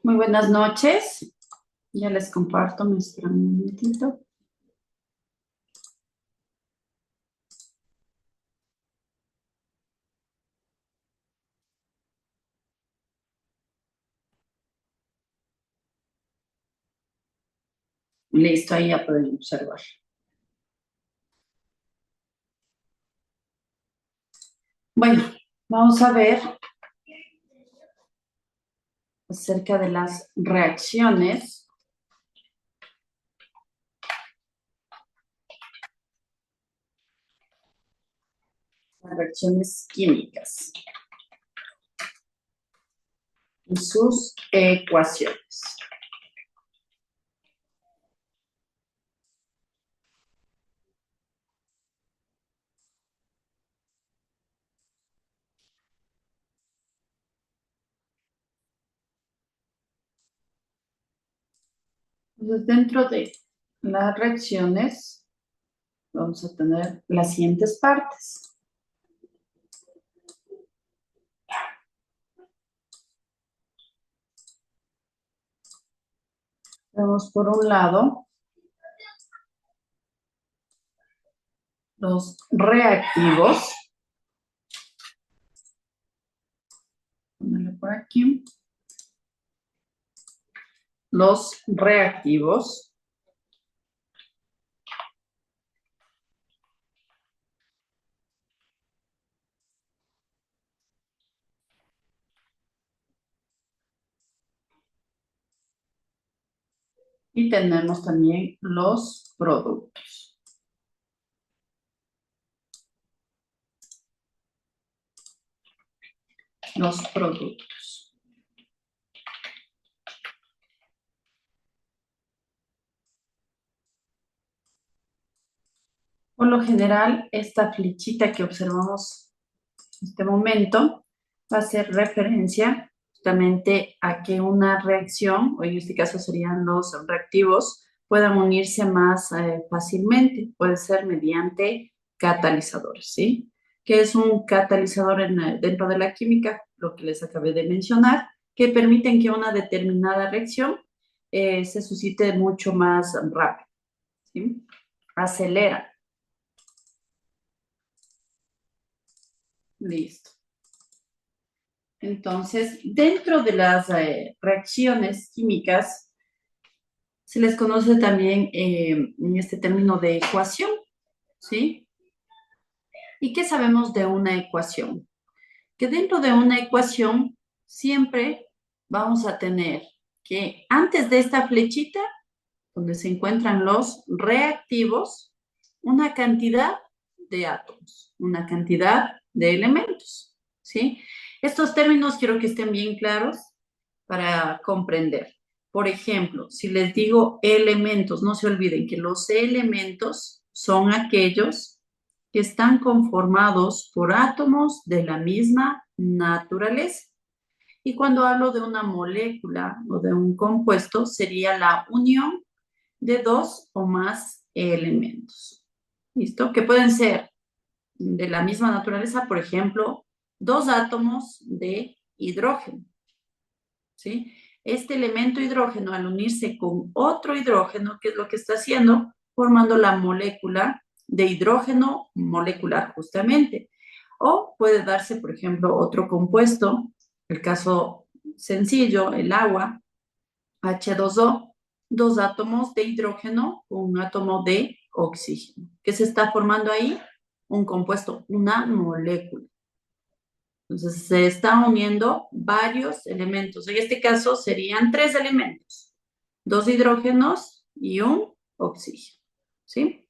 Muy buenas noches. Ya les comparto, me esperan un momentito. Listo, ahí ya pueden observar. Bueno, vamos a ver acerca de las reacciones químicas y sus ecuaciones. Entonces, dentro de las reacciones vamos a tener las siguientes partes. Tenemos por un lado los reactivos. Ponerle por aquí. Los reactivos. Y tenemos también los productos. Los productos. Por lo general, esta flechita que observamos en este momento va a hacer referencia justamente a que una reacción, o en este caso serían los reactivos, puedan unirse más fácilmente. Puede ser mediante catalizadores, ¿sí? ¿Qué es un catalizador dentro de la química? Lo que les acabé de mencionar, que permiten que una determinada reacción se suscite mucho más rápido, ¿sí? Acelera. Listo. Entonces, dentro de las reacciones químicas, se les conoce también en este término de ecuación, ¿sí? ¿Y qué sabemos de una ecuación? Que dentro de una ecuación siempre vamos a tener que antes de esta flechita, donde se encuentran los reactivos, una cantidad de átomos, una cantidad de elementos, ¿sí? Estos términos quiero que estén bien claros para comprender. Por ejemplo, si les digo elementos, no se olviden que los elementos son aquellos que están conformados por átomos de la misma naturaleza. Y cuando hablo de una molécula o de un compuesto, sería la unión de dos o más elementos. ¿Listo? Que pueden ser de la misma naturaleza, por ejemplo, dos átomos de hidrógeno. ¿Sí? Este elemento hidrógeno, al unirse con otro hidrógeno, ¿qué es lo que está haciendo? Formando la molécula de hidrógeno molecular, justamente. O puede darse, por ejemplo, otro compuesto, el caso sencillo, el agua, H2O, dos átomos de hidrógeno con un átomo de oxígeno. ¿Qué se está formando ahí? Un compuesto, una molécula. Entonces se están uniendo varios elementos. En este caso serían tres elementos, dos hidrógenos y un oxígeno. ¿Sí?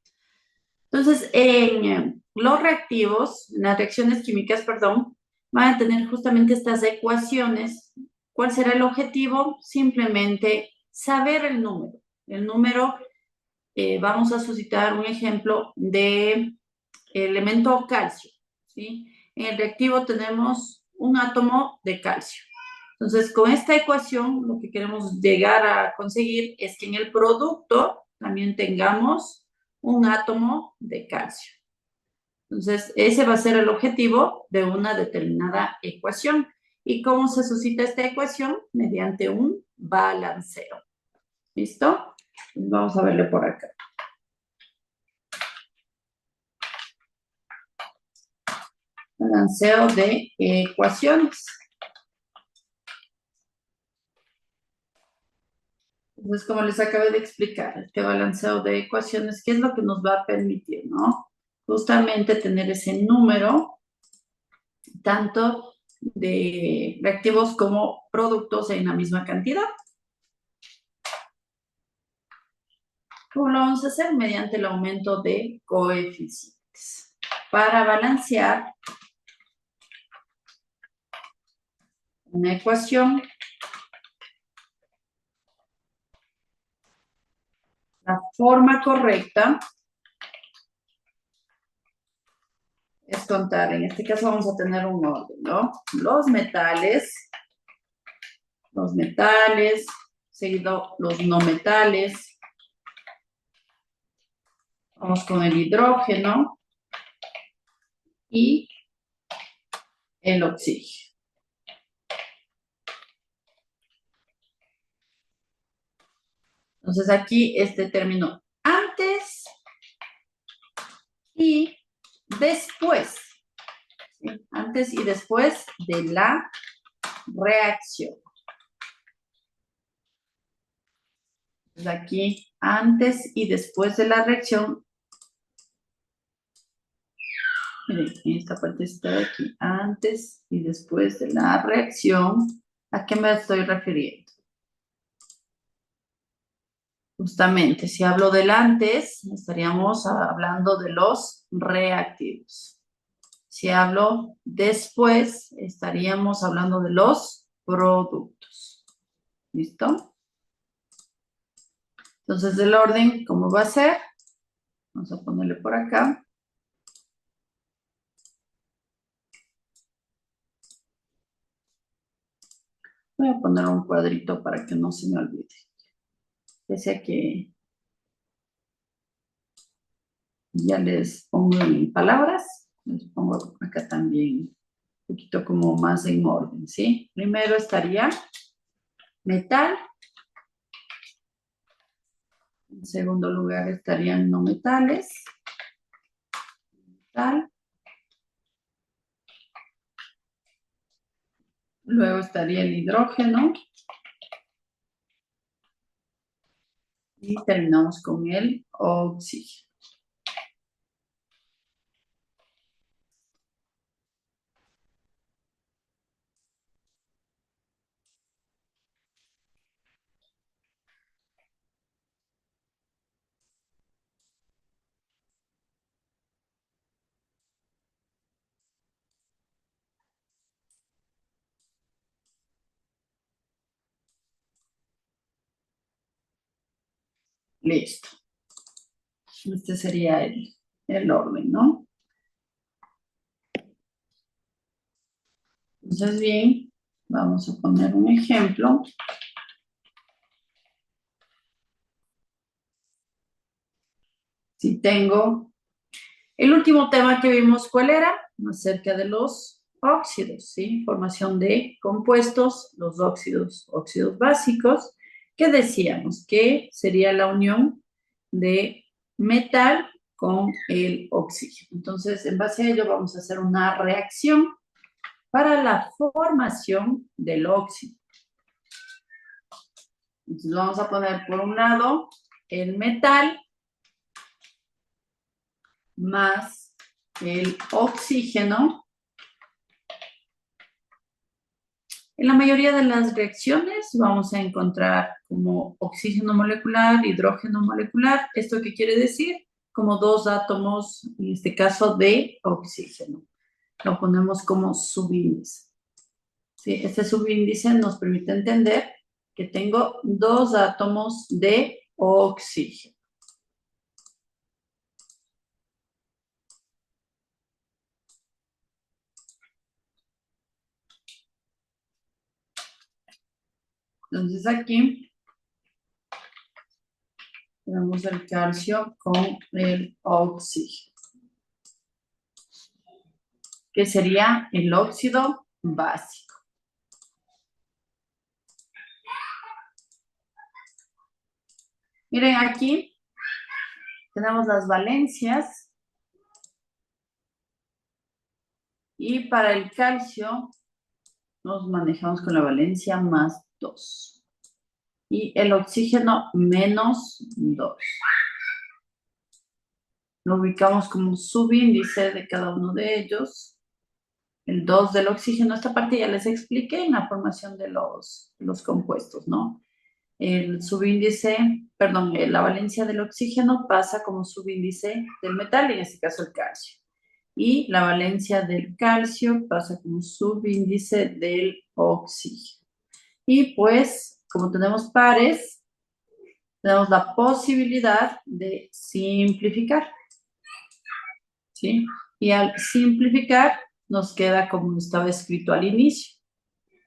Entonces, en los reactivos, en las reacciones químicas, perdón, van a tener justamente estas ecuaciones. ¿Cuál será el objetivo? Simplemente saber el número. El número, vamos a suscitar un ejemplo de elemento calcio, ¿sí? En el reactivo tenemos un átomo de calcio. Entonces, con esta ecuación, lo que queremos llegar a conseguir es que en el producto también tengamos un átomo de calcio. Entonces, ese va a ser el objetivo de una determinada ecuación. ¿Y cómo se suscita esta ecuación? Mediante un balanceo. ¿Listo? Vamos a verlo por acá. Balanceo de ecuaciones. Entonces, como les acabé de explicar, este balanceo de ecuaciones, ¿qué es lo que nos va a permitir, no? Justamente tener ese número, tanto de reactivos como productos en la misma cantidad. ¿Cómo lo vamos a hacer? Mediante el aumento de coeficientes. Para balancear una ecuación, la forma correcta es contar, en este caso vamos a tener un orden, ¿no? Los metales, seguido los no metales, vamos con el hidrógeno y el oxígeno. Entonces aquí este término antes y después, ¿sí? Antes y después de la reacción. Entonces aquí antes y después de la reacción. Miren, en esta partecita de aquí, antes y después de la reacción, ¿a qué me estoy refiriendo? Justamente, si hablo del antes, estaríamos hablando de los reactivos. Si hablo después, estaríamos hablando de los productos. ¿Listo? Entonces, el orden, ¿cómo va a ser? Vamos a ponerle por acá. Voy a poner un cuadrito para que no se me olvide. Pese a que ya les pongo en palabras, les pongo acá también un poquito como más en orden, ¿sí? Primero estaría metal. En segundo lugar estarían no metales. Metal. Luego estaría el hidrógeno. Y terminamos con el oxígeno. Listo. Este sería el orden, ¿no? Entonces, bien, vamos a poner un ejemplo. Si tengo el último tema que vimos, ¿cuál era? Acerca de los óxidos, ¿sí? Formación de compuestos, los óxidos básicos, que decíamos que sería la unión de metal con el oxígeno. Entonces, en base a ello vamos a hacer una reacción para la formación del óxido. Entonces vamos a poner por un lado el metal más el oxígeno. En la mayoría de las reacciones vamos a encontrar como oxígeno molecular, hidrógeno molecular. ¿Esto qué quiere decir? Como dos átomos, en este caso de oxígeno. Lo ponemos como subíndice. ¿Sí? Este subíndice nos permite entender que tengo dos átomos de oxígeno. Entonces aquí tenemos el calcio con el oxígeno, que sería el óxido básico. Miren, aquí tenemos las valencias. Y para el calcio nos manejamos con la valencia más 2. Y el oxígeno menos 2. Lo ubicamos como subíndice de cada uno de ellos. El 2 del oxígeno, esta parte ya les expliqué en la formación de los compuestos, ¿no? El subíndice, perdón, la valencia del oxígeno pasa como subíndice del metal, en este caso el calcio. Y la valencia del calcio pasa como subíndice del oxígeno. Y pues, como tenemos pares, tenemos la posibilidad de simplificar, ¿sí? Y al simplificar, nos queda como estaba escrito al inicio,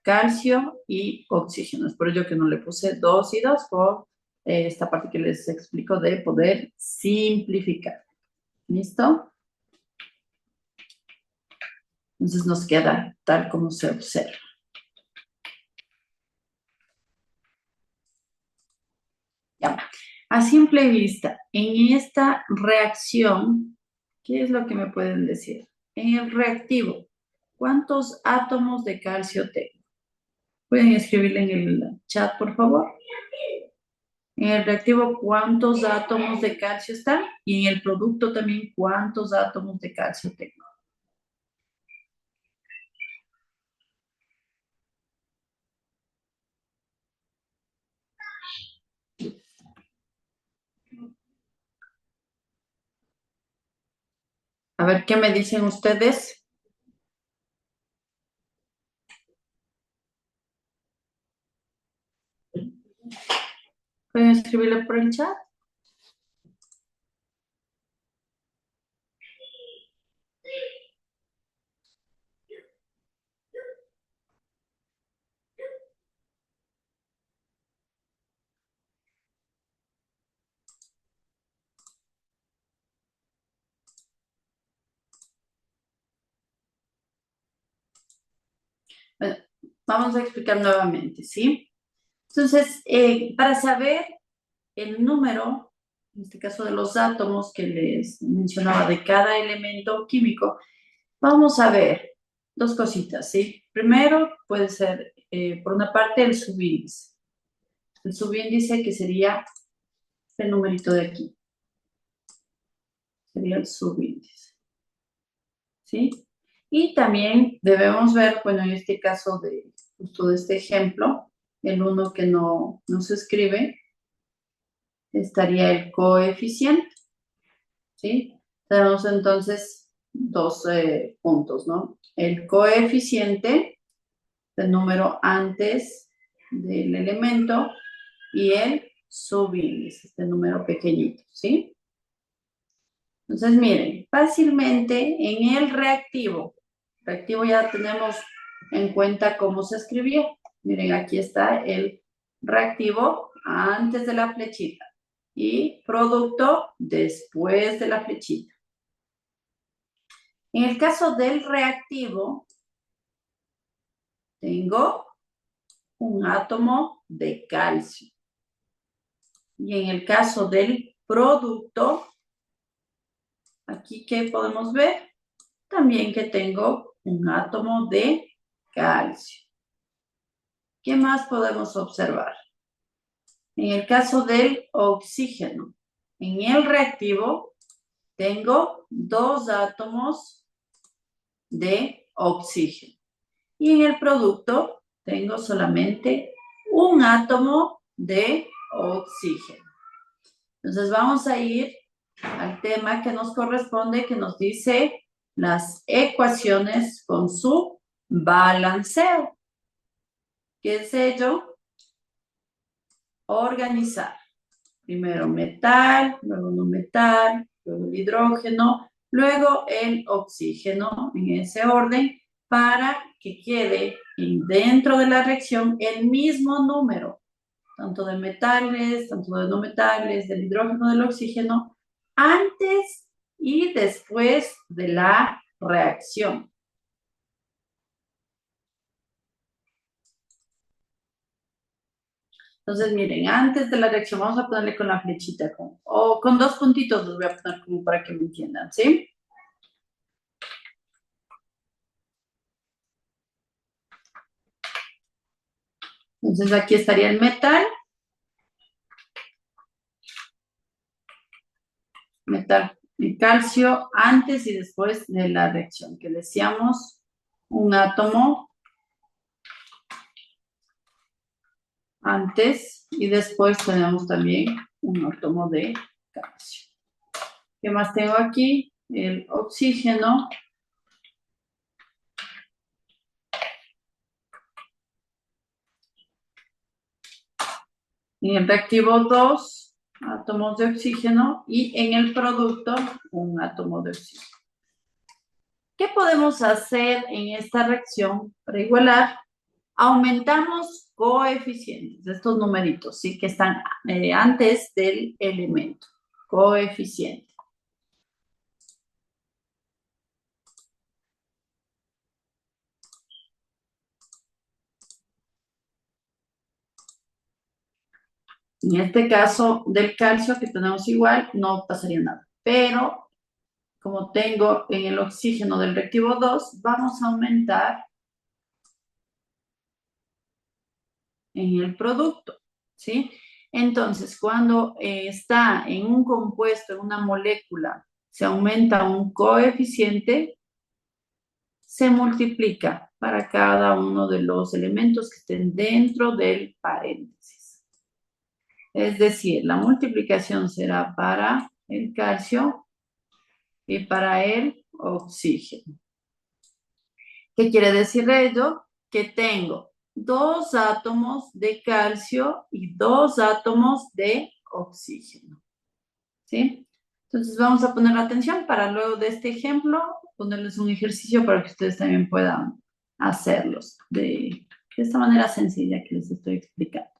calcio y oxígeno. Es por ello que no le puse 2 y 2 por esta parte que les explico de poder simplificar. ¿Listo? Entonces nos queda tal como se observa. Ya. A simple vista, en esta reacción, ¿qué es lo que me pueden decir? En el reactivo, ¿cuántos átomos de calcio tengo? Pueden escribirle en el chat, por favor. En el reactivo, ¿cuántos átomos de calcio están? Y en el producto también, ¿cuántos átomos de calcio tengo? A ver, ¿qué me dicen ustedes? Pueden escribirle por el chat. Bueno, vamos a explicar nuevamente, ¿sí? Entonces, para saber el número, en este caso de los átomos que les mencionaba de cada elemento químico, vamos a ver dos cositas, ¿sí? Primero puede ser, por una parte, el subíndice. El subíndice que sería este numerito de aquí. Sería el subíndice, ¿sí? Y también debemos ver, bueno, en este caso de justo de este ejemplo, el uno que no se escribe, estaría el coeficiente, ¿sí? Tenemos entonces dos puntos, ¿no? El coeficiente del número antes del elemento y el subíndice, este número pequeñito, ¿sí? Entonces, miren, fácilmente en el reactivo ya tenemos en cuenta cómo se escribía. Miren, aquí está el reactivo antes de la flechita y producto después de la flechita. En el caso del reactivo, tengo un átomo de calcio. Y en el caso del producto, aquí que podemos ver, también que tengo un átomo de calcio. ¿Qué más podemos observar? En el caso del oxígeno, en el reactivo tengo 2 átomos de oxígeno. Y en el producto tengo solamente un átomo de oxígeno. Entonces vamos a ir al tema que nos corresponde, que nos dice las ecuaciones con su balanceo. ¿Qué es ello? Organizar. Primero metal, luego no metal, luego el hidrógeno, luego el oxígeno, en ese orden, para que quede dentro de la reacción el mismo número, tanto de metales, tanto de no metales, del hidrógeno, del oxígeno, antes y después de la reacción. Entonces, miren, antes de la reacción, vamos a ponerle con la flechita, o con dos puntitos los voy a poner como para que me entiendan, ¿sí? Entonces, aquí estaría el metal, el calcio antes y después de la reacción, que decíamos un átomo antes y después tenemos también un átomo de calcio. ¿Qué más tengo aquí? El oxígeno. En el reactivo dos átomos de oxígeno y en el producto un átomo de oxígeno. ¿Qué podemos hacer en esta reacción para igualar? Aumentamos coeficientes, estos numeritos, ¿sí? Que están antes del elemento. Coeficiente. En este caso del calcio que tenemos igual, no pasaría nada. Pero como tengo en el oxígeno del reactivo 2, vamos a aumentar en el producto, ¿sí? Entonces, cuando está en un compuesto, en una molécula, se aumenta un coeficiente, se multiplica para cada uno de los elementos que estén dentro del paréntesis. Es decir, la multiplicación será para el calcio y para el oxígeno. ¿Qué quiere decir ello? Que tengo dos átomos de calcio y dos átomos de oxígeno. ¿Sí? Entonces vamos a poner atención para luego de este ejemplo ponerles un ejercicio para que ustedes también puedan hacerlos de esta manera sencilla que les estoy explicando.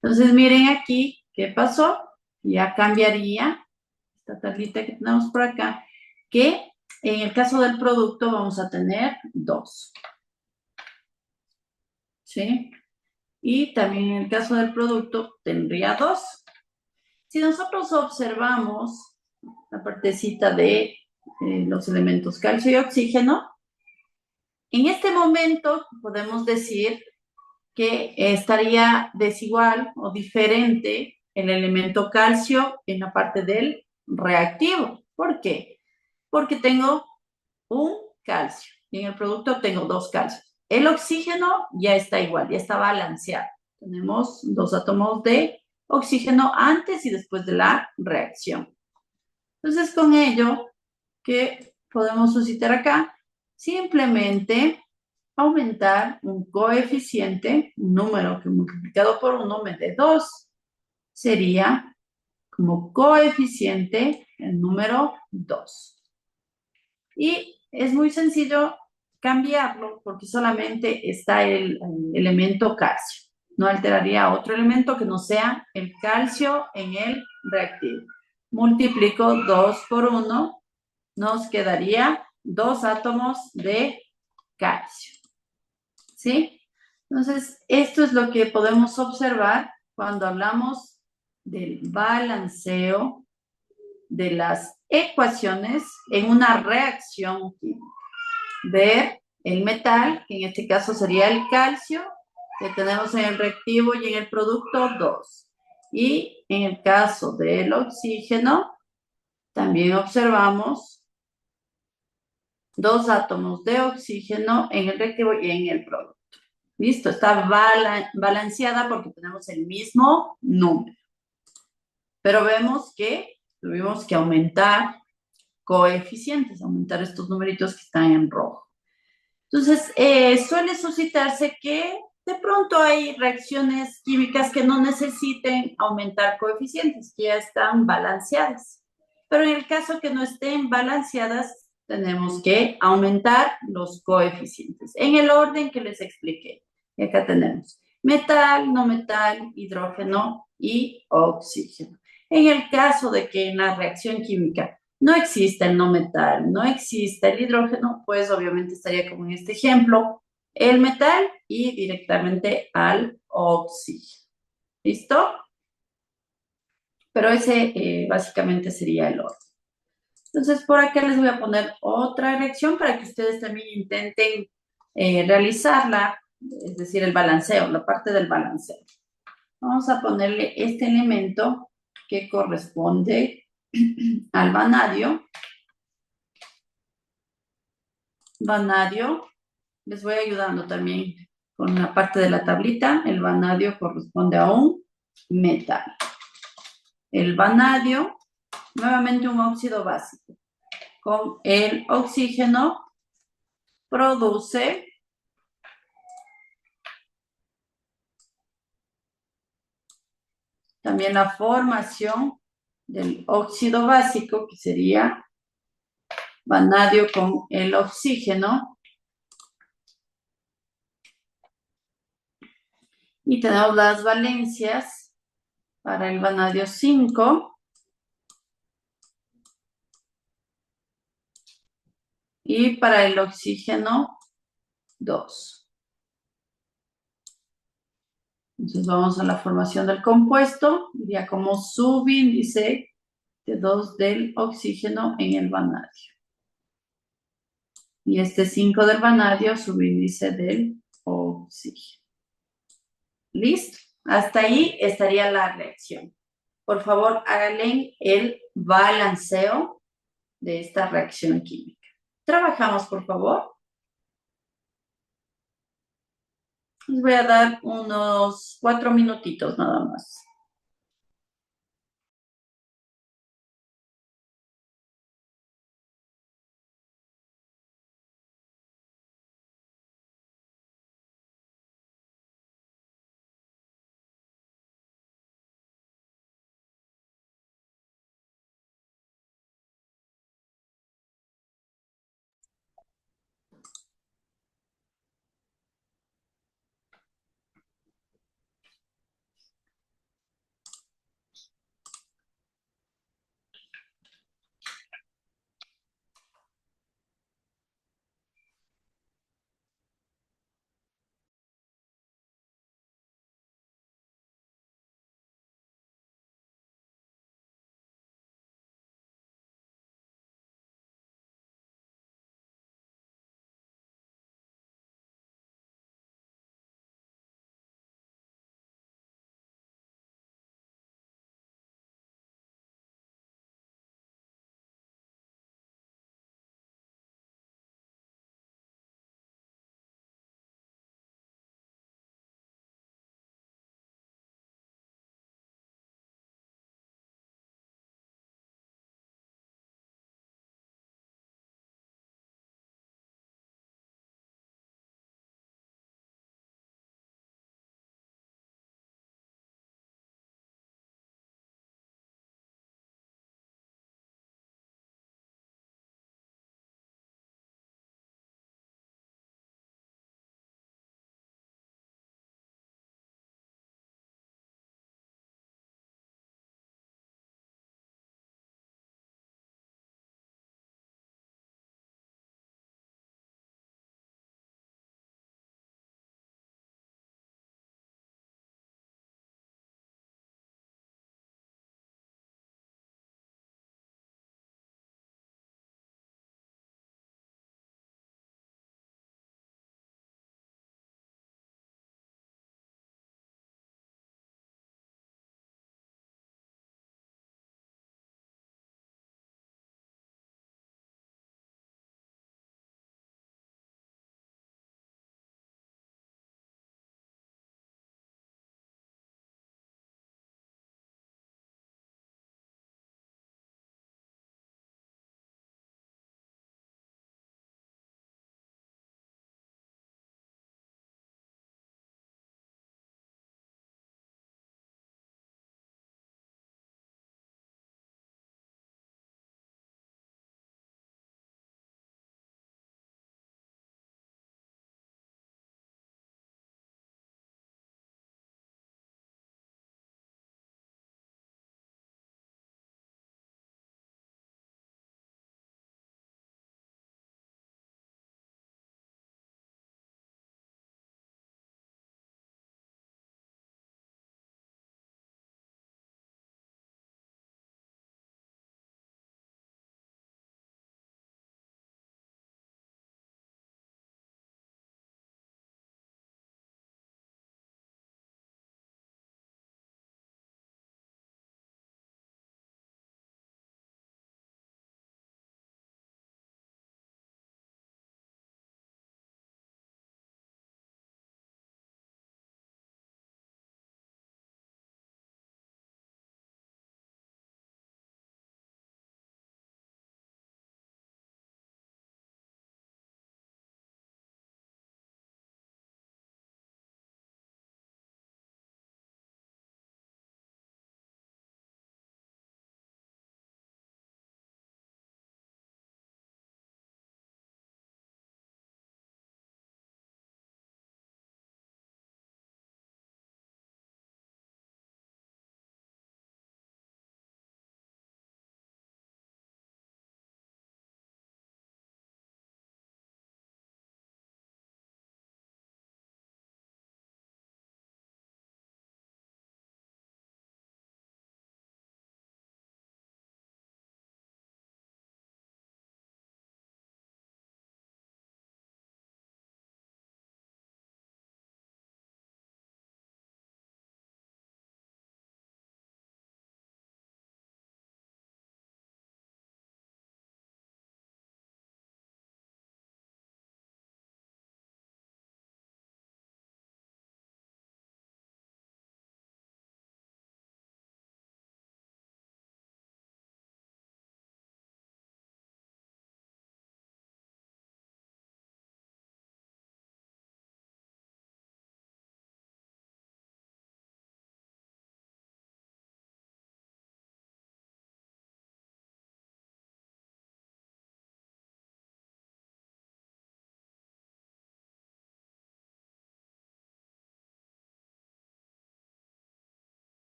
Entonces miren aquí qué pasó. Ya cambiaría esta tablita que tenemos por acá, que en el caso del producto vamos a tener dos. ¿Sí? Y también en el caso del producto tendría dos. Si nosotros observamos la partecita de los elementos calcio y oxígeno, en este momento podemos decir que estaría desigual o diferente el elemento calcio en la parte del reactivo. ¿Por qué? Porque tengo un calcio y en el producto tengo dos calcios. El oxígeno ya está igual, ya está balanceado. Tenemos dos átomos de oxígeno antes y después de la reacción. Entonces, con ello, ¿qué podemos suscitar acá? Simplemente aumentar un coeficiente, un número que multiplicado por uno me dé 2. Sería como coeficiente el número 2. Y es muy sencillo cambiarlo porque solamente está el elemento calcio. No alteraría otro elemento que no sea el calcio en el reactivo. Multiplico 2 por 1, nos quedaría dos átomos de calcio. ¿Sí? Entonces, esto es lo que podemos observar cuando hablamos del balanceo de las ecuaciones en una reacción química. Ver el metal, que en este caso sería el calcio, que tenemos en el reactivo y en el producto 2. Y en el caso del oxígeno, también observamos dos átomos de oxígeno en el reactivo y en el producto. Listo, está balanceada porque tenemos el mismo número. Pero vemos que tuvimos que aumentar coeficientes, aumentar estos numeritos que están en rojo. Entonces, suele suscitarse que de pronto hay reacciones químicas que no necesiten aumentar coeficientes, que ya están balanceadas. Pero en el caso que no estén balanceadas, tenemos que aumentar los coeficientes en el orden que les expliqué. Y acá tenemos metal, no metal, hidrógeno y oxígeno. En el caso de que en la reacción química no existe el no metal, no existe el hidrógeno, pues obviamente estaría como en este ejemplo, el metal y directamente al oxígeno. ¿Listo? Pero ese básicamente sería el orden. Entonces, por acá les voy a poner otra reacción para que ustedes también intenten realizarla, es decir, el balanceo, la parte del balanceo. Vamos a ponerle este elemento que corresponde al vanadio. Vanadio, les voy ayudando también con la parte de la tablita. El vanadio corresponde a un metal. El vanadio, nuevamente un óxido básico. Con el oxígeno produce también la formación del óxido básico, que sería vanadio con el oxígeno. Y tenemos las valencias para el vanadio 5 y para el oxígeno 2. Entonces vamos a la formación del compuesto, ya como subíndice de 2 del oxígeno en el vanadio. Y este 5 del vanadio, subíndice del oxígeno. ¿Listo? Hasta ahí estaría la reacción. Por favor, háganle el balanceo de esta reacción química. Trabajamos, por favor. Les voy a dar unos 4 minutitos nada más.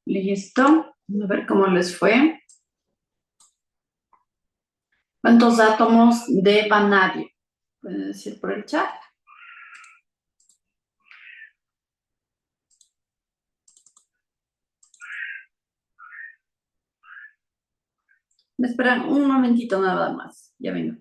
Listo. A ver cómo les fue. ¿Cuántos átomos de vanadio? Pueden decir por el chat. Me esperan un momentito nada más. Ya vengo.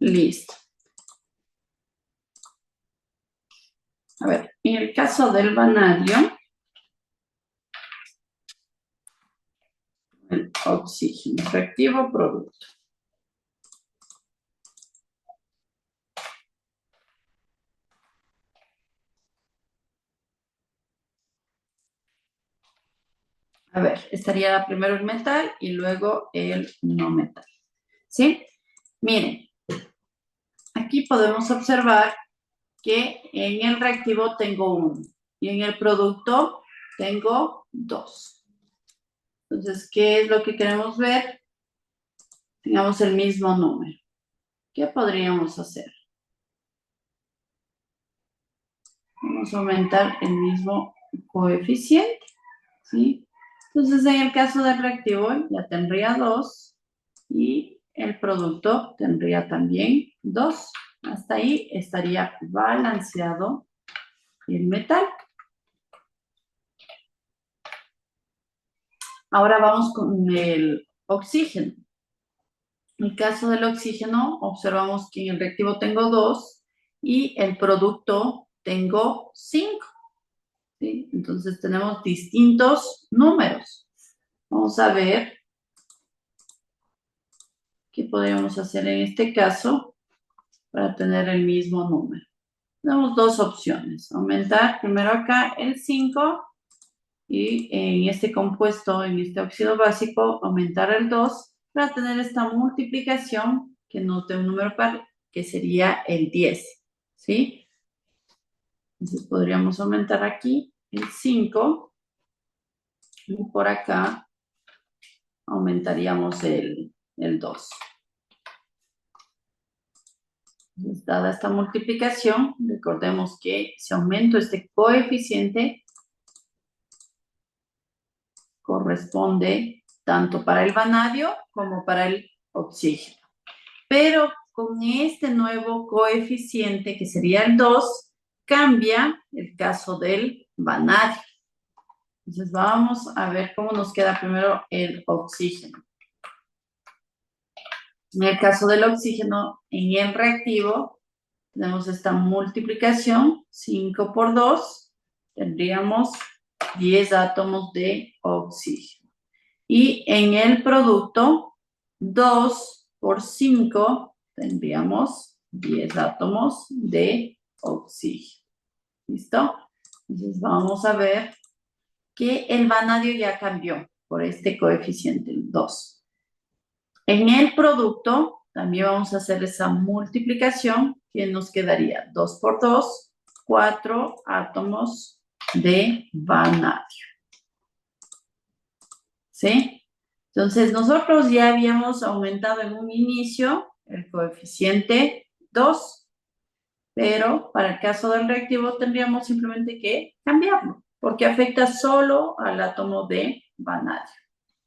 Listo. A ver, en el caso del vanadio, el oxígeno, reactivo producto. A ver, estaría primero el metal y luego el no metal. ¿Sí? Miren, aquí podemos observar que en el reactivo tengo 1 y en el producto tengo 2. Entonces, ¿qué es lo que queremos ver? Tengamos el mismo número. ¿Qué podríamos hacer? Vamos a aumentar el mismo coeficiente, ¿sí? Entonces, en el caso del reactivo ya tendría 2 y el producto tendría también 2. Hasta ahí estaría balanceado el metal. Ahora vamos con el oxígeno. En el caso del oxígeno, observamos que en el reactivo tengo 2 y el producto tengo 5. ¿Sí? Entonces tenemos distintos números. Vamos a ver qué podríamos hacer en este caso para tener el mismo número. Tenemos dos opciones. Aumentar primero acá el 5 y en este compuesto, en este óxido básico, aumentar el 2 para tener esta multiplicación que nos dé un número par, que sería el 10. ¿Sí? Entonces podríamos aumentar aquí el 5 y por acá aumentaríamos el 2. Entonces, dada esta multiplicación, recordemos que si aumento este coeficiente corresponde tanto para el vanadio como para el oxígeno. Pero con este nuevo coeficiente, que sería el 2, cambia el caso del vanadio. Entonces vamos a ver cómo nos queda primero el oxígeno. En el caso del oxígeno, en el reactivo, tenemos esta multiplicación, 5 por 2, tendríamos 10 átomos de oxígeno. Y en el producto, 2 por 5, tendríamos 10 átomos de oxígeno. ¿Listo? Entonces vamos a ver que el vanadio ya cambió por este coeficiente, 2. En el producto también vamos a hacer esa multiplicación que nos quedaría 2 por 2, 4 átomos de vanadio. ¿Sí? Entonces nosotros ya habíamos aumentado en un inicio el coeficiente 2, pero para el caso del reactivo tendríamos simplemente que cambiarlo, porque afecta solo al átomo de vanadio.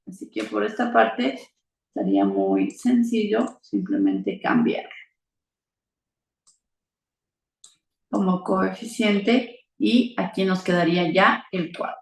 Así que por esta parte estaría muy sencillo simplemente cambiar como coeficiente y aquí nos quedaría ya el 4.